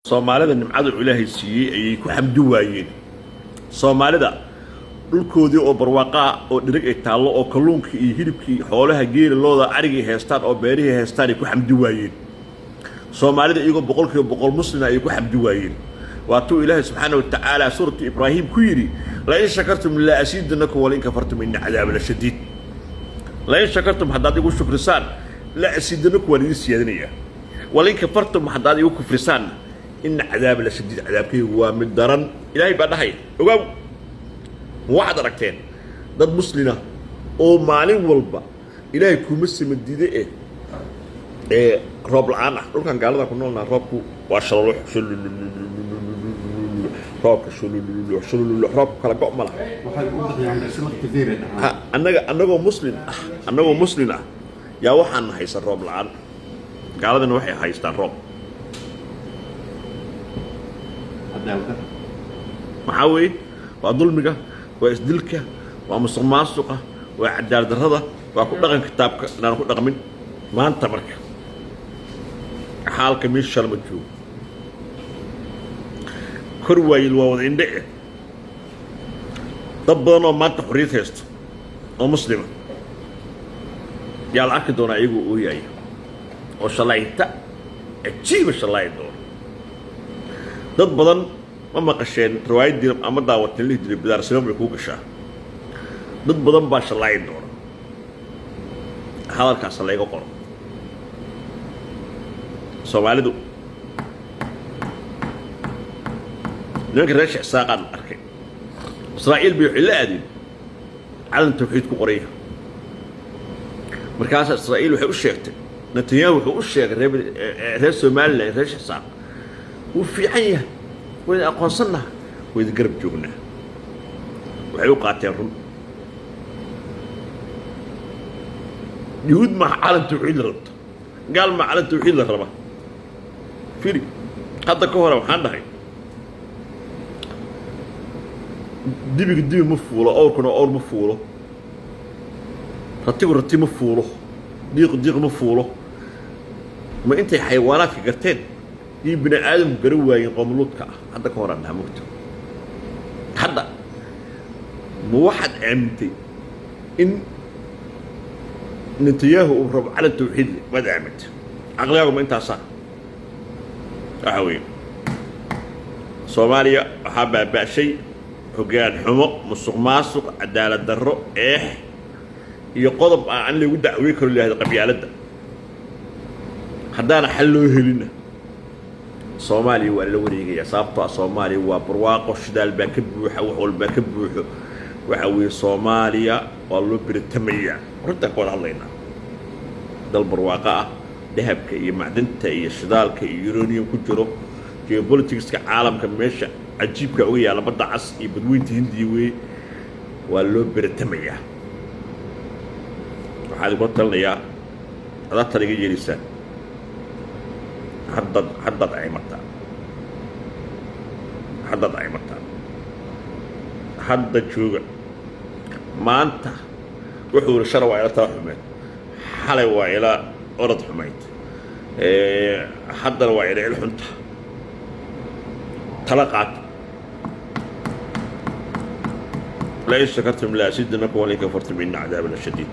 soomaalida nimcada ilaahay siiyay ayay ku xamdi waayeen soomaalida dhulkoodii oo barwaaqo oo dhirig ay taallo oo kalluunka iyo hilibkii xoolaha geela looda ariga heestaan oo beerihi heestaan ay ku xamdi waayeen soomaalida iyagoo boqolkiiba boqol muslimiin ay ku xamdi waayeen waatuu ilaahay subxaanahu wa tacaala suuratu ibraahim ku yidhi la in shakartum la asiidanakum wala in kafartum inna cadaabi la shadiid la in shakartum haddaad igu shukrisaan la asiidanakum waan idin siyaadinayaa wala in kafartum haddaad igu kufrisaan inna cadaabi la shadiid cadaabkaygu waa mid daran ilaahay baa dhahay ogaaw waxaad aragteen dad muslina oo maalin walba ilaahay kuma samadiide ee roob la'aan ah dhulkan gaalada ku noolnaa roobku waa shalalo roobka roobku kala go' ma laha annagoo muslin ah yaa waxaan haysan roob la'aan gaaladana waxay haystaan roob maxaa weeye waa dulmiga waa isdilka waa musuqmaasuqa waa cadaalad darrada waa ku dhaqan kitaabka inaan ku dhaqmin maanta marka xaalka meesha shalma joogo kor waayil waa wada indhe dad badan oo maanta xorriyad haysto oo muslima yaa la arki doonaa iyagoo ooyaaya oo shallaayta cajiiba shallaayi doona dad badan ma maqasheen riwaayaddii ama daawateen lihi jiray bidaarsinimo bay kuu gashaa dad badan baa shallaayi doona hadalkaas layga qoro soomaalidu nimanka reer shicsaaqaan arkay israa'iil bay waxay la aadeen calan tawxiid ku qoraya markaas israa'iil waxay u sheegtay netanyahu wuxuu u sheegay reer somaliland reer shicsaaq wuu fiican yahay wayna aqoonsannaha wayna garab joognaa waxay u qaateen run yuhuud maa calan tawxiid la rabto gaal maa calan tawxiid la raba firi hadda ka hore waxaan dhahay dibiga dibi ma fuulo owrkuna owr ma fuulo ratigu rati ma fuulo diiqu diiq ma fuulo ma intay xayawaanaadka garteen iyo bini aadamku gara waayeen qoomuluudka ah hadda ka hor aan dhaha mogto hadda ma waxaad aamintay in netanyahu uu rabo calan tawxiid le maad aamintay caqligaagu ma intaasaa waxa weeye soomaaliya waxaa baaba'shay hoggaan xumo musuq maasuq cadaalad darro eex iyo qodob aan lagu dacwey karo lahada qabyaaladda haddaana xal loo helina soomaaliya waa la wareegayaa sababtoo ah soomaaliya waa barwaaqo shidaal baa ka buuxa wax walbaa ka buuxo waxa weeye soomaaliya waa loo biritamayaa runtaan ka wada hadlaynaa dal barwaaqo ah dahabka iyo macdanta iyo shidaalka iyo uranium ku jiro geopoliticska caalamka meesha cajiibka uga yaalla badda cas iyo badweynta hindiya weeye waa loo biritamayaa waxaad igula talinayaa adaad tan iga yeelaysaan haddaad aymataan hadda jooga maanta wuxuu yidhi shala waa ila tala xumeed xalay waa ila orod xumayd haddana waa ila il xunta tala qaata la in shakartum la asiidanakum wala in kafartum inna cadaabi la shadiid